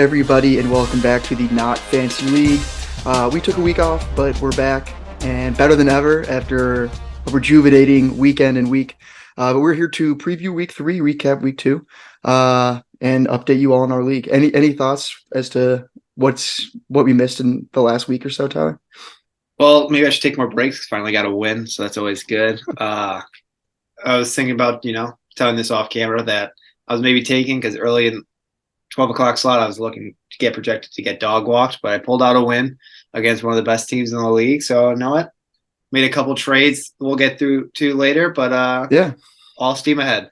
everybody, and welcome back to the Not Fancy League. We took a week off, but we're back and better than ever after a rejuvenating weekend and week. But we're here to preview week 3, recap week 2, and update you all on our league. Any thoughts as to what we missed in the last week or so, Tyler? Well, maybe I should take more breaks. Finally got a win, so that's always good. I was thinking about, telling this off camera that I was maybe taking because early in 12 o'clock slot, I was looking to get projected to get dog walked, but I pulled out a win against one of the best teams in the league. So, you know what? Made a couple trades we'll get through to later, but yeah, all steam ahead.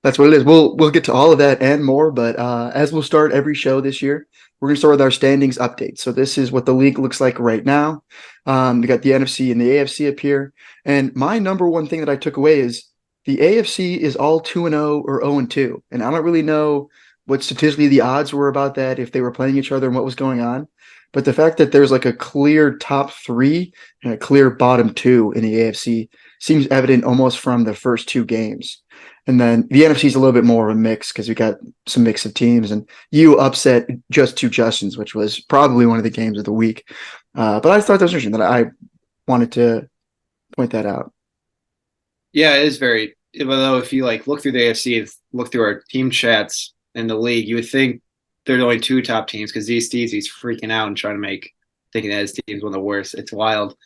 That's what it is. We'll get to all of that and more, but as we'll start every show this year, we're going to start with our standings update. So this is what the league looks like right now. We got the NFC and the AFC up here. And my number one thing that I took away is the AFC is all 2-0 or 0-2. And I don't really know what statistically the odds were about that, if they were playing each other and what was going on. But the fact that there's like a clear top 3 and a clear bottom 2 in the AFC seems evident almost from the first 2 games. And then the NFC is a little bit more of a mix because we got some mix of teams. And you upset Just Two Justins, which was probably one of the games of the week. But I thought that was interesting that I wanted to point that out. Yeah, it is very. Although if you look through the AFC and look through our team chats in the league, you would think there's only 2 top teams because he's freaking out and trying to thinking that his team's one of the worst. It's wild.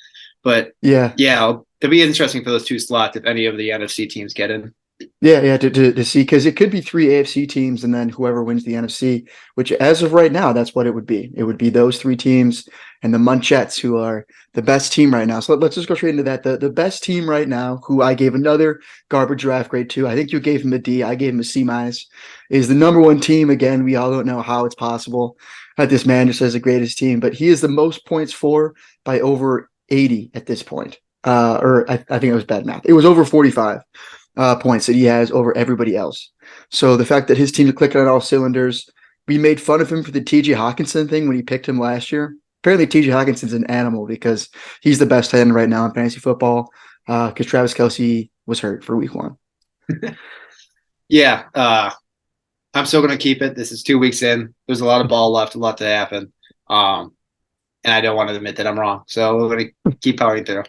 But yeah, it'll be interesting for those 2 slots if any of the NFC teams get in. Yeah, to see, because it could be 3 AFC teams and then whoever wins the NFC, which as of right now, that's what it would be. It would be those 3 teams and the Munchettes, who are the best team right now. So let's just go straight into that. The best team right now, who I gave another garbage draft grade to, I think you gave him a D, I gave him a C-, is the number 1 team. Again, we all don't know how it's possible that this man just has the greatest team, but he is the most points for by over 80 at this point. I think it was bad math. It was over 45. Points that he has over everybody else. So the fact that his team is clicking on all cylinders, we made fun of him for the TJ Hawkinson thing when he picked him last year. Apparently TJ Hawkinson's an animal because he's the best end right now in fantasy football because Travis Kelce was hurt for week 1. Yeah, I'm still going to keep it. This is 2 weeks in. There's a lot of ball left, a lot to happen. And I don't want to admit that I'm wrong. So we're going to keep powering through.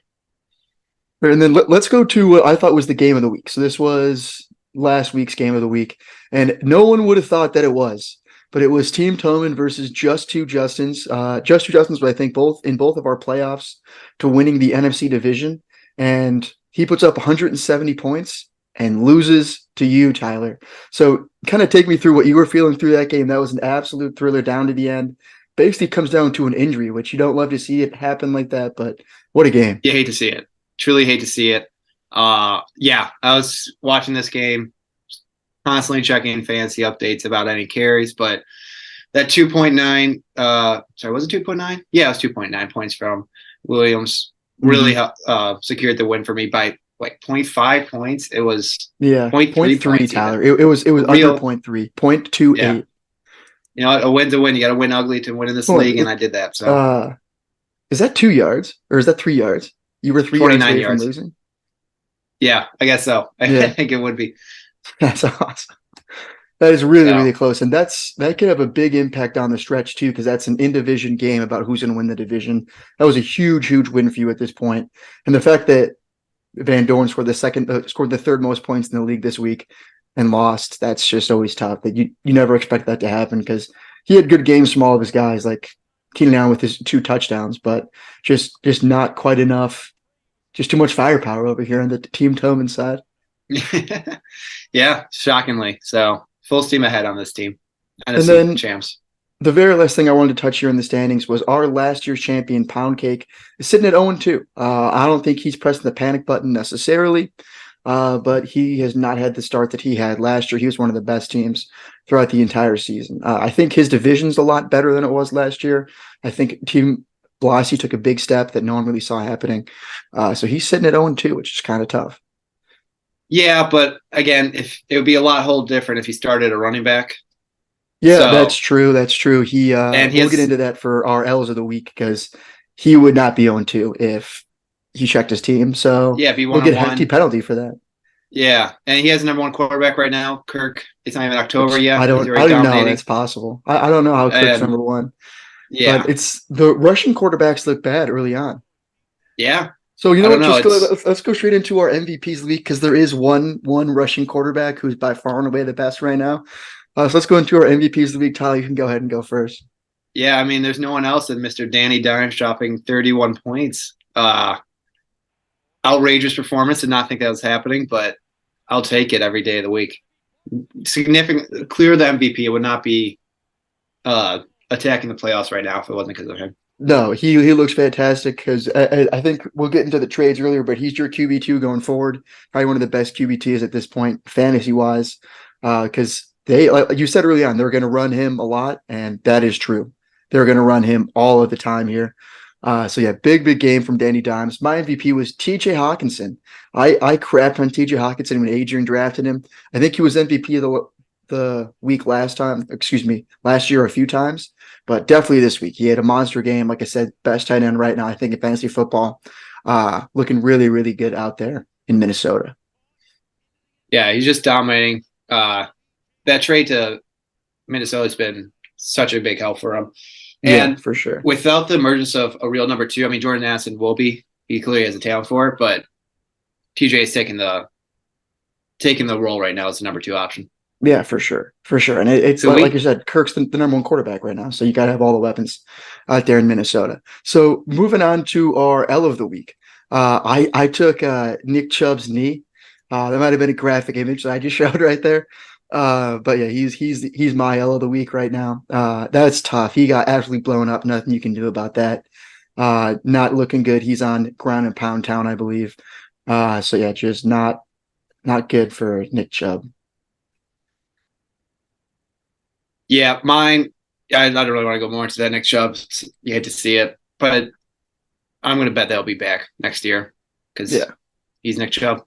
And then let's go to what I thought was the game of the week. So this was last week's game of the week, and no one would have thought that it was, but it was Team Toman versus Just Two Justins. Just Two Justins, but I think both of our playoffs to winning the NFC division, and he puts up 170 points and loses to you, Tyler. So kind of take me through what you were feeling through that game. That was an absolute thriller down to the end. Basically comes down to an injury, which you don't love to see it happen like that, but what a game. You hate to see it. Truly hate to see it. I was watching this game, constantly checking fantasy updates about any carries, but that 2.9, was it 2.9? Yeah, it was 2.9 points from Williams. Really secured the win for me by 0.5 points. It was 0.3, Tyler. It was under 0.3, 0.28. Yeah. A win's a win. You got to win ugly to win in this league, and I did that. So, is that 2 yards or is that 3 yards? You were 3 yards away from losing? Yeah, I guess so. I think it would be. That's awesome. That is really, really close. And that could have a big impact on the stretch, too, because that's an in-division game about who's going to win the division. That was a huge, huge win for you at this point. And the fact that Van Dorn scored the 3rd most points in the league this week and lost, that's just always tough. That you never expect that to happen because he had good games from all of his guys, like Keenan Allen with his 2 touchdowns, but just not quite enough. Just too much firepower over here on the Team Toman side. Yeah, shockingly. So full steam ahead on this team. And then champs. The very last thing I wanted to touch here in the standings was our last year's champion, Pound Cake, is sitting at 0-2. I don't think he's pressing the panic button necessarily, but he has not had the start that he had last year. He was one of the best teams throughout the entire season. I think his division's a lot better than it was last year. I think Team Blassie took a big step that no one really saw happening. So he's sitting at 0-2, which is kind of tough. Yeah, but again, if it would be a lot different if he started a running back. Yeah, that's true. That's true. We'll get into that for our L's of the week because he would not be 0-2 if he checked his team. So yeah, if he we'll get a hefty penalty for that. Yeah, and he has the number one quarterback right now, Kirk. It's not even October yet. He's I already don't even know how dominating. that's possible. I don't know how Kirk's And number one, but yeah, it's the Russian quarterbacks look bad early on. yeah. So you I know don't what? know. Just go. It's Let's go straight into our MVPs league because there is one Russian quarterback who's by far and away the best right now. So let's go into our MVPs league. Tyler, you can go ahead and go first. yeah. I mean, there's no one else than Mr. Danny Dimes dropping 31 points. Outrageous performance. Did not think that was happening, but I'll take it every day of the week. Significant, clear the MVP. It would not be uh, attacking the playoffs right now if it wasn't because of him. No, he looks fantastic because I think we'll get into the trades earlier, but he's your QB2 going forward. Probably one of the best QB2s at this point, fantasy wise, because they, like you said early on, they're going to run him a lot, and that is true. They're going to run him all of the time here. So yeah, big game from Danny Dimes. My MVP was TJ Hawkinson. I crapped on TJ Hawkinson when Adrian drafted him. I think he was MVP of the week last time. Excuse me, last year a few times. But definitely this week, he had a monster game. Like I said, best tight end right now, I think, in fantasy football. Looking really good out there in Minnesota. Yeah, he's just dominating. That trade to Minnesota's been such a big help for him. Yeah, And for sure. without the emergence of a real number two, I mean, Jordan Addison will be. He clearly has a talent for it, but TJ is taking the role right now as the number two option. Yeah, for sure. And it's So like we you said, Kirk's the number one quarterback right now, so you got to have all the weapons out there in Minnesota. So moving on to our L of the week, I took Nick Chubb's knee. That might have been a graphic image that I just showed right there. But yeah, he's my L of the week right now. That's tough. He got absolutely blown up. Nothing you can do about that. Not looking good. He's on ground and pound town, I believe. So yeah, just not good for Nick Chubb. Yeah, mine. I don't really want to go more into that. Nick Chubb, you hate to see it, but I'm going to bet they'll be back next year because Yeah. he's Nick Chubb.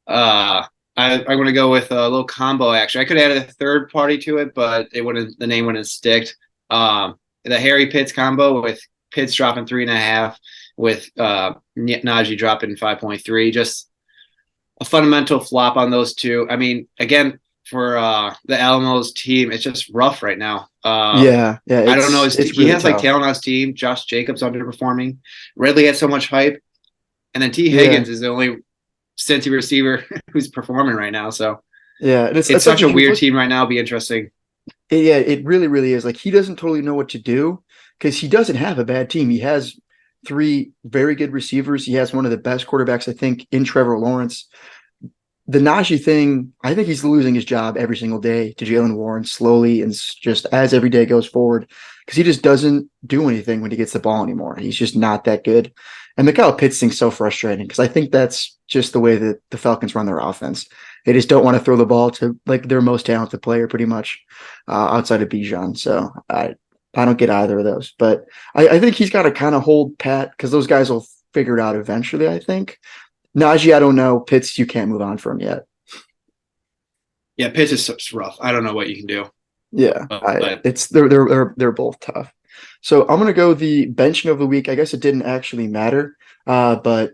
I'm going to go with a little combo. Actually, I could have added a third party to it, but it wouldn't. The name wouldn't stick. The Harry Pitts combo with Pitts dropping 3.5, with Najee dropping 5.3. Just a fundamental flop on those two. I mean, again, for the Alamos team, it's just rough right now. Yeah, I don't know. it's He really has like tough. talent on his team. Josh Jacobs underperforming. Ridley had so much hype, and then T Yeah, Higgins is the only Cincy receiver who's performing right now. So yeah, and it's it's like such a if you weird look, team right now. It'll be interesting. yeah, it really is. Like he doesn't totally know what to do because he doesn't have a bad team. He has three very good receivers. He has one of the best quarterbacks, I think, in Trevor Lawrence. The Najee thing, I think he's losing his job every single day to Jalen Warren slowly and just as every day goes forward because he just doesn't do anything when he gets the ball anymore. He's just not that good. And the Kyle Pitts thing's so frustrating because I think that's just the way that the Falcons run their offense. They just don't want to throw the ball to like their most talented player pretty much outside of Bijan. So I don't get either of those. But I think he's got to kind of hold pat because those guys will figure it out eventually, I think. Najee, I don't know. Pitts, you can't move on from yet. Yeah, Pitts is rough. I don't know what you can do, Yeah, but it's they're both tough. So I'm gonna go the benching of the week. I guess it didn't actually matter, but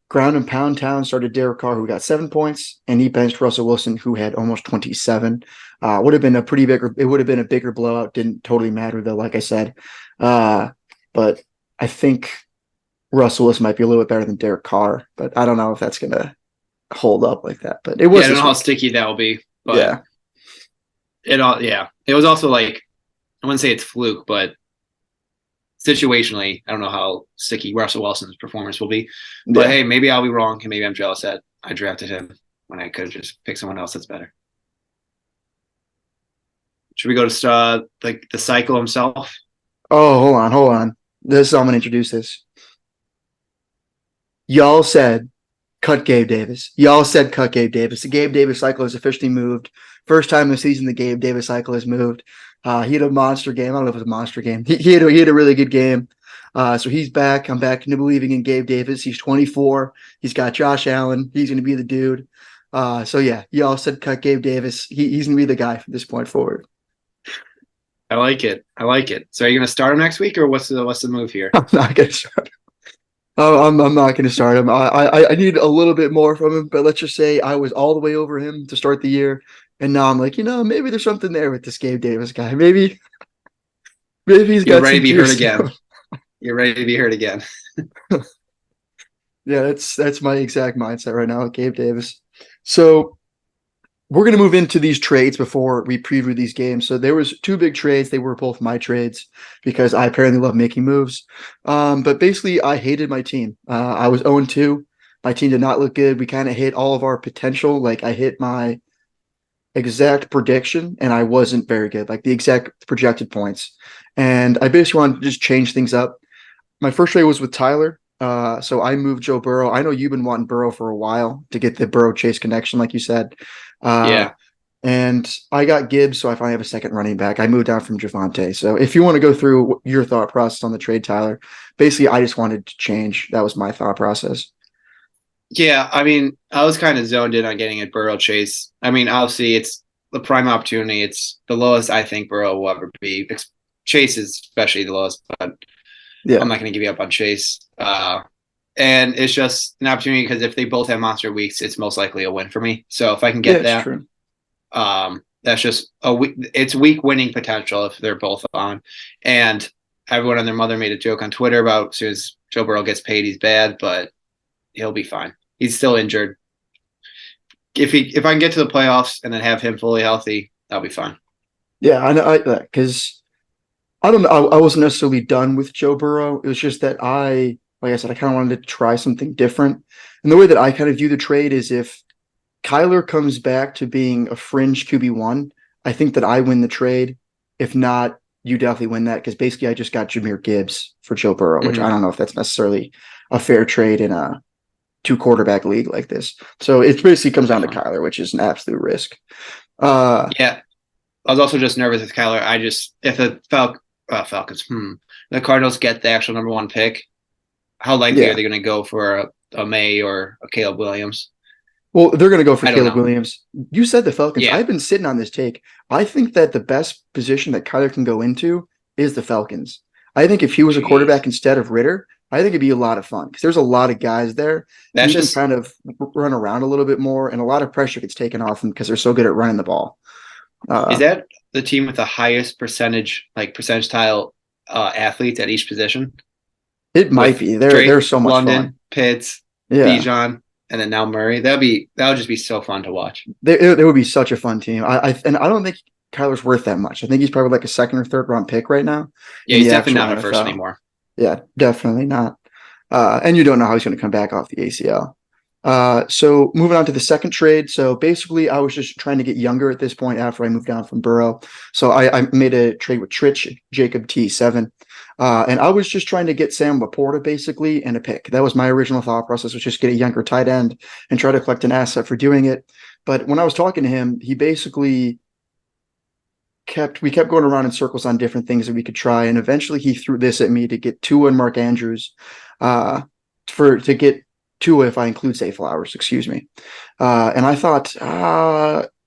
ground and pound town started Derek Carr, who got 7 points, and he benched Russell Wilson, who had almost 27. Would have been a pretty bigger. It would have been a bigger blowout. Didn't totally matter though, like I said. But I think Russell Wilson might be a little bit better than Derek Carr, but I don't know if that's gonna hold up like that. But it yeah, was I don't know this how week. sticky that will be. But Yeah. it was also like I wouldn't say it's fluke, but situationally, I don't know how sticky Russell Wilson's performance will be. But Yeah. hey, maybe I'll be wrong, and maybe I'm jealous that I drafted him when I could have just picked someone else that's better. Should we go to like the cycle himself? Oh, hold on. This is how I'm gonna introduce this. Y'all said cut Gabe Davis. Y'all said cut Gabe Davis. The Gabe Davis cycle has officially moved. First time this season, the Gabe Davis cycle has moved. He had a monster game. I don't know if it was a monster game. He had a really good game. So he's back. I'm back into believing in Gabe Davis. He's 24. He's got Josh Allen. He's going to be the dude. So yeah, y'all said cut Gabe Davis. He's going to be the guy from this point forward. I like it. I like it. So are you going to start him next week, or what's the move here? I'm not going to start. Oh, I'm not going to start him. I need a little bit more from him, but let's just say I was all the way over him to start the year, and now I'm like, maybe there's something there with this Gabe Davis guy. Maybe he's You're got ready to some be hurt juice to again. him. You're ready to be hurt again. Yeah, that's my exact mindset right now with Gabe Davis. So we're going to move into these trades before we preview these games. So there was two big trades. They were both my trades because I apparently love making moves. But basically, I hated my team. I was 0-2. My team did not look good. We kind of hit all of our potential. Like I hit my exact prediction, and I wasn't very good. Like the exact projected points. And I basically wanted to just change things up. My first trade was with Tyler. So I moved Joe Burrow. I know you've been wanting Burrow for a while to get the Burrow Chase connection, like you said. Uh, Yeah. and I got Gibbs, so I finally have a second running back. I moved down from Javante. So if you want to go through your thought process on the trade, Tyler, basically I just wanted to change. That was my thought process. Yeah, I mean, I was kind of zoned in on getting a Burrow Chase. I mean, obviously, it's the prime opportunity. It's the lowest I think Burrow will ever be. Chase is especially the lowest, but I'm Yeah, not going to give you up on Chase. And it's just an opportunity because if they both have monster weeks, it's most likely a win for me. So if I can yeah, get it's that, true. that's just a week. It's week winning potential if they're both on. And everyone and their mother made a joke on Twitter about as soon as Joe Burrow gets paid, he's bad, but he'll be fine. He's still injured. If I can get to the playoffs and then have him fully healthy, that'll be fine. Yeah, I know, because I don't know. I wasn't necessarily done with Joe Burrow. It was just that like I said, I kind of wanted to try something different. And the way that I kind of view the trade is if Kyler comes back to being a fringe QB1, I think that I win the trade. If not, you definitely win that because basically I just got Jahmyr Gibbs for Joe Burrow, which Mm-hmm. I don't know if that's necessarily a fair trade in a two quarterback league like this. So it basically comes down to Kyler, which is an absolute risk. Uh, Yeah, I was also just nervous with Kyler. I just if the Falcons, the Cardinals get the actual number one pick, how likely are yeah. they going to go for a May or a Caleb Williams? Well, they're going to go for I don't Caleb know. Williams. You said the Falcons. Yeah, I've been sitting on this take. I think that the best position that Kyler can go into is the Falcons. I think if he was a quarterback jeez, instead of Ritter, I think it'd be a lot of fun because there's a lot of guys there. And that's he can just kind of run around a little bit more, and a lot of pressure gets taken off him because they're so good at running the ball. is Uh, that the team with the highest percentage tile athletes at each position it might with be. They're Drake, so much fun. London, Pitts, Yeah, Bijan, and then now Murray. That would just be so fun to watch. they would be such a fun team. And I don't think Kyler's worth that much. I think he's probably like a second or third round pick right now Yeah, in he's the definitely actual not a first NFL. anymore. Yeah, definitely not. And you don't know how he's going to come back off the ACL. So moving on to the second trade. So basically, I was just trying to get younger at this point after I moved down from Burrow. So I made a trade with Trich, Jacob T7. And I was just trying to get Sam Laporta basically and a pick. That was my original thought process, was just get a younger tight end and try to collect an asset for doing it. But when I was talking to him, he basically we kept going around in circles on different things that we could try, and eventually he threw this at me to get Tua and Mark Andrews, to get Tua if I include Zay Flowers, excuse me. And I thought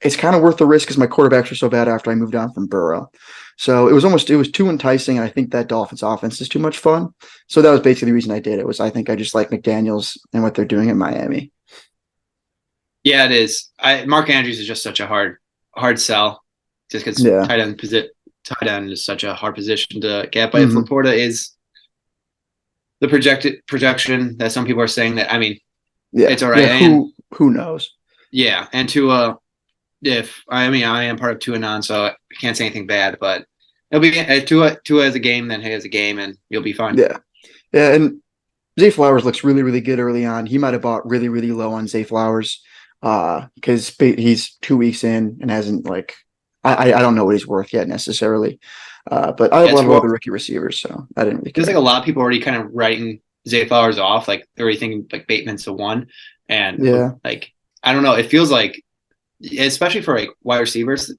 it's kind of worth the risk because my quarterbacks were so bad after I moved on from Burrow. So it was too enticing, and I think that Dolphins offense is too much fun. So that was basically the reason I did it. Was I think I just like McDaniels and what they're doing in Miami. Yeah, it is. Mark Andrews is just such a hard sell, just because Yeah. tight end is such a hard position to get. But if Hmm. Laporta is the projection that some people are saying that, I mean, Yeah. it's all right. Yeah. And Who knows? yeah, and Tua, if I mean I am part of Tua non, so I can't say anything bad, but it'll be Tua has a game, then he has a game, and you'll be fine. Yeah. Yeah. And Zay Flowers looks really, really good early on. He might have bought really, really low on Zay Flowers because he's 2 weeks in and hasn't I don't know what he's worth yet necessarily. But I have a It's lot of what other rookie receivers, so I didn't really feels like care. a lot of people already kind of writing Zay Flowers off, like they're already thinking like Bateman's the one, and Yeah. like I don't know, it feels like especially for like wide receivers,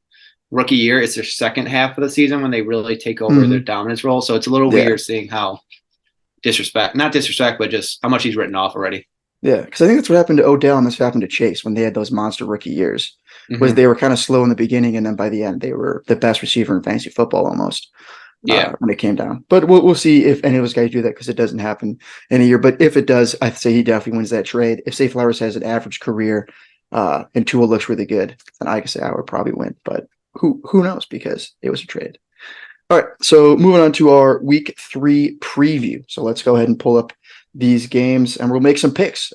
rookie year, it's their second half of the season when they really take over their Hmm. dominance role. So it's a little Yeah. weird seeing how not disrespect, but just how much he's written off already. Yeah. Because I think that's what happened to Odell and this happened to Chase when they had those monster rookie years. Was Mm-hmm. they were kind of slow in the beginning, and then by the end they were the best receiver in fantasy football almost. Yeah. when it came down. But we'll see if any of those guys do that because it doesn't happen in a year. But if it does, I'd say he definitely wins that trade. If Say Flowers has an average career and Tua looks really good, then I could say I would probably win. But who knows because it was a trade. All right, so moving on to our week 3 preview. So let's go ahead and pull up these games and we'll make some picks.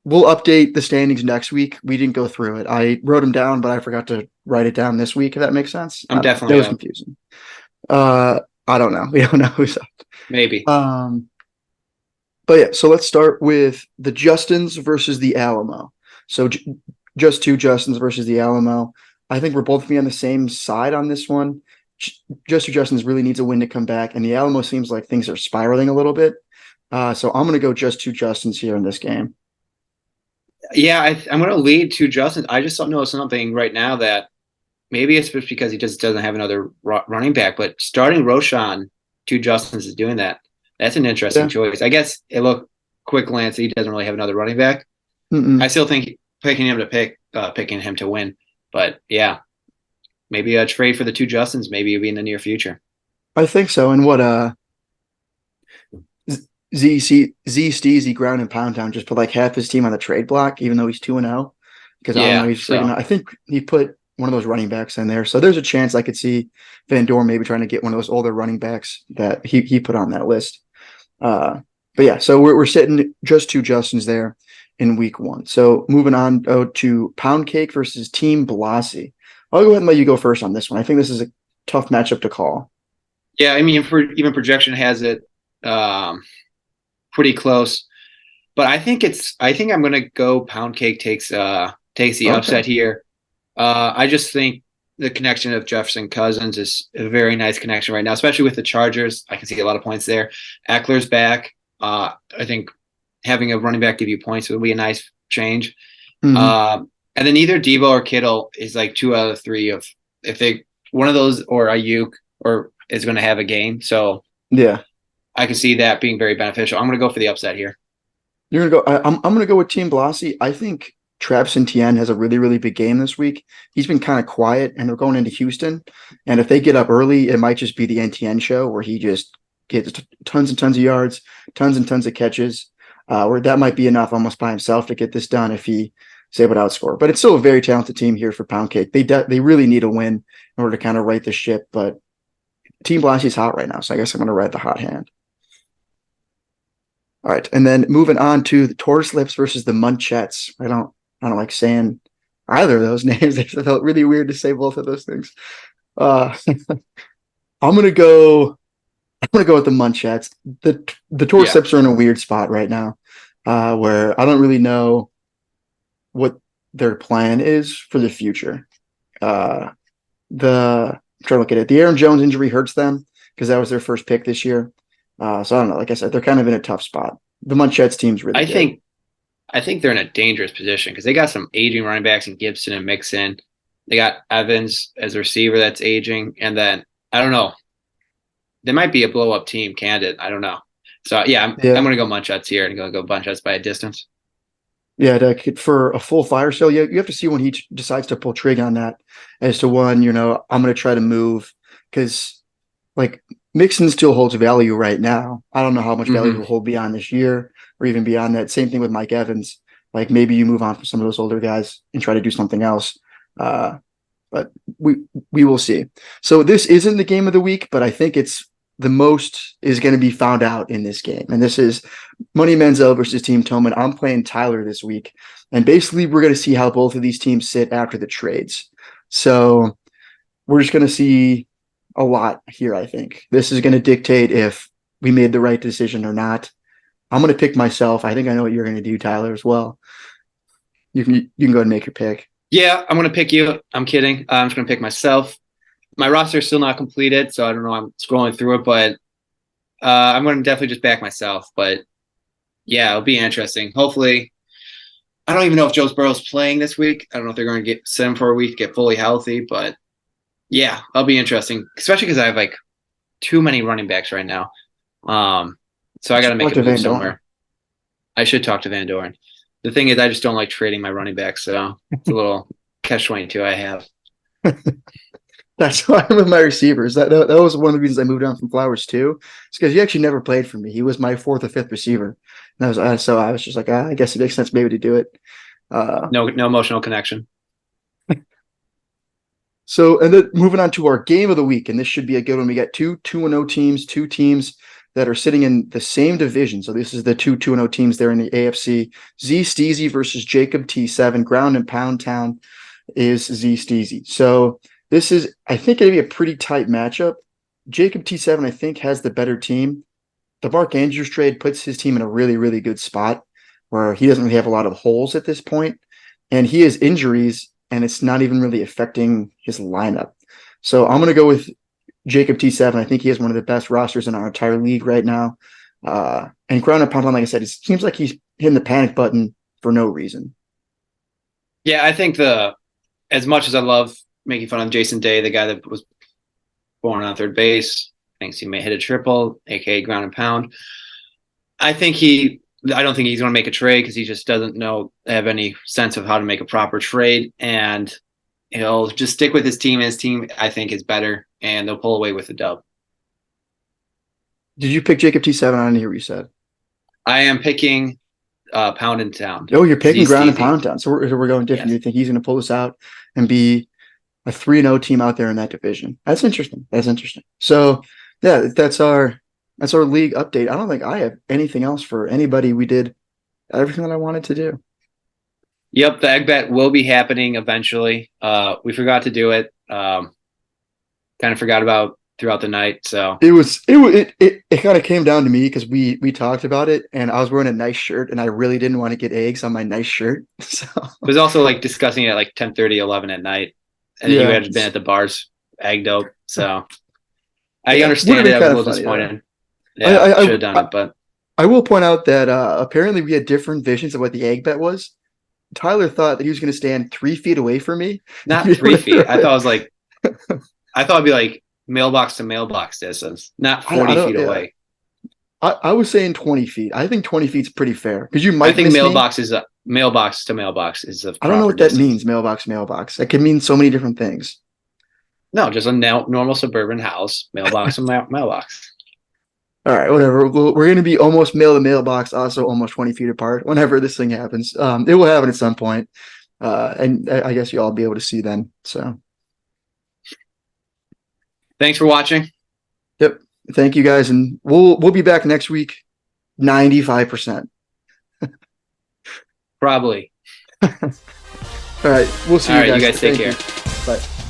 We'll update the standings next week. We didn't go through it. I wrote them down, but I forgot to write it down this week, if that makes sense. I'm definitely that was confusing. I don't know. We don't know who's up. Maybe. But yeah, so let's start with the Justins versus the Alamo. So just two Justins versus the Alamo. I think we're both going to be on the same side on this one. Just two Justins really needs a win to come back, and the Alamo seems like things are spiraling a little bit. So I'm going to go just two Justins here in this game. Yeah, I'm going to lead to Justin. I just don't know something right now that maybe it's just because he just doesn't have another running back, but starting Roshan to Justin's is doing that. That's an interesting choice. I guess it looked quick glance that he doesn't really have another running back. I still think picking him to win, but yeah, maybe a trade for the two Justins, maybe it'll be in the near future. I think so. And what Z Steezy ground and pound town just put like half his team on the trade block, even though he's 2-0. Because I don't know, he's freaking out. I think he put one of those running backs in there. So there's a chance I could see Van Dorn maybe trying to get one of those older running backs that he put on that list. But yeah, so we're sitting just two Justins there in week 1. So moving on to Pound Cake versus Team Blasi. I'll go ahead and let you go first on this one. I think this is a tough matchup to call. Yeah, I mean, even projection has it pretty close, but I think I'm going to go Pound Cake takes the upset here. I just think the connection of Jefferson Cousins is a very nice connection right now, especially with the Chargers. I can see a lot of points there. Eckler's back. I think having a running back give you points would be a nice change. And then either Deebo or Kittle is like 2 out of 3 of if they one of those or Ayuk or is going to have a game. So yeah, I can see that being very beneficial. I'm going to go for the upset here. You're going to go. I'm going to go with Team Blasi. I think Travis Etienne has a really, really big game this week. He's been kind of quiet, and they're going into Houston. And if they get up early, it might just be the Etienne show where he just gets tons and tons of yards, tons and tons of catches. Where that might be enough almost by himself to get this done if he is able to outscore. But it's still a very talented team here for Pound Cake. They really need a win in order to kind of right the ship. But Team Blasi is hot right now, so I guess I'm going to ride the hot hand. All right, and then moving on to the Tortoise Lips versus the Munchettes. I don't like saying either of those names. It felt really weird to say both of those things. I'm gonna go with the Munchettes. The Tortoise Lips are in a weird spot right now, where I don't really know what their plan is for the future. I'm trying to look at it. The Aaron Jones injury hurts them because that was their first pick this year. So I don't know. Like I said, they're kind of in a tough spot. The Munchettes team's really good. I think they're in a dangerous position because they got some aging running backs in Gibson and Mixon. They got Evans as a receiver that's aging. And then, I don't know. They might be a blow-up team candidate. I don't know. So, yeah, I'm going to go Munchettes here and go Munchettes by a distance. Yeah, for a full fire sale, you have to see when he decides to pull trigger on that as to when, I'm going to try to move because, like, Mixon still holds value right now. I don't know how much value will hold beyond this year or even beyond that. Same thing with Mike Evans. Like maybe you move on from some of those older guys and try to do something else. But we will see. So this isn't the game of the week, but I think it's the most is going to be found out in this game. And this is Money Manziel versus Team Tillman. I'm playing Tyler this week. And basically we're going to see how both of these teams sit after the trades. So we're just going to see a lot here, I think. This is going to dictate if we made the right decision or not. I'm going to pick myself. I think I know what you're going to do, Tyler, as well. You can go ahead and make your pick. Yeah, I'm going to pick you. I'm kidding. I'm just going to pick myself. My roster is still not completed, so I don't know. I'm scrolling through it, but I'm going to definitely just back myself. But yeah, it'll be interesting. Hopefully, I don't even know if Joe Burrow's playing this week. I don't know if they're going to sit him for a week, get fully healthy, but yeah, that'll be interesting, especially because I have like too many running backs right now. So I got to make a move somewhere. I should talk to Van Dorn. The thing is, I just don't like trading my running backs, so it's a little catch-22 I have. That's why I'm with my receivers. That was one of the reasons I moved on from Flowers too. It's because he actually never played for me. He was my fourth or fifth receiver. And so I was just like, I guess it makes sense maybe to do it. No emotional connection. So, and then moving on to our game of the week, and this should be a good one. We got 2-0 teams, two teams that are sitting in the same division. So this is the 2-0 teams there in the AFC. Z Steezy versus Jacob T7. Ground and Pound Town is Z Steezy. So this is, I think, going to be a pretty tight matchup. Jacob T7, I think, has the better team. The Mark Andrews trade puts his team in a really, really good spot where he doesn't really have a lot of holes at this point, and he has injuries, and it's not even really affecting his lineup. So I'm going to go with Jacob T7. I think he has one of the best rosters in our entire league right now. And ground and pound, like I said, it seems like he's hitting the panic button for no reason. Yeah, I think as much as I love making fun of Jason Day, the guy that was born on third base, thinks he may hit a triple, aka ground and pound. I don't think he's going to make a trade because he just doesn't have any sense of how to make a proper trade, and he'll just stick with his team. And his team, I think, is better, and they'll pull away with the dub. Did you pick Jacob T7? I didn't hear what you said. I am picking Pound and Town. Oh, you're picking ground and pound town. So we're going different. Yes. You think he's going to pull this out and be a 3-0 team out there in that division? That's interesting. So yeah, that's our league update. I don't think I have anything else for anybody. We did everything that I wanted to do. Yep, the egg bet will be happening eventually. We forgot to do it. Kind of forgot about throughout the night. So it kind of came down to me because we talked about it, and I was wearing a nice shirt, and I really didn't want to get eggs on my nice shirt. So it was also like discussing it at like 10:30, 11 at night, and you had been at the bars egged up. So I understand it. I was a little disappointed. Yeah, I should have done it, but I will point out that apparently we had different visions of what the egg bet was. Tyler thought that he was going to stand 3 feet away from me. Not 3 feet. I thought it'd be like mailbox to mailbox distance, not 40 feet away. I was saying 20 feet. I think 20 feet's pretty fair because you might. I think mailbox to mailbox is a. I don't know what that means. Mailbox to mailbox. That could mean so many different things. No, just a normal suburban house. Mailbox to mailbox. All right, whatever. We're going to be almost mail to mailbox, also almost 20 feet apart whenever this thing happens. It will happen at some point, and I guess you'll all be able to see then. So, thanks for watching. Yep, thank you guys, and we'll be back next week. 95%. Probably. All right, we'll see you guys. You guys take care. Bye.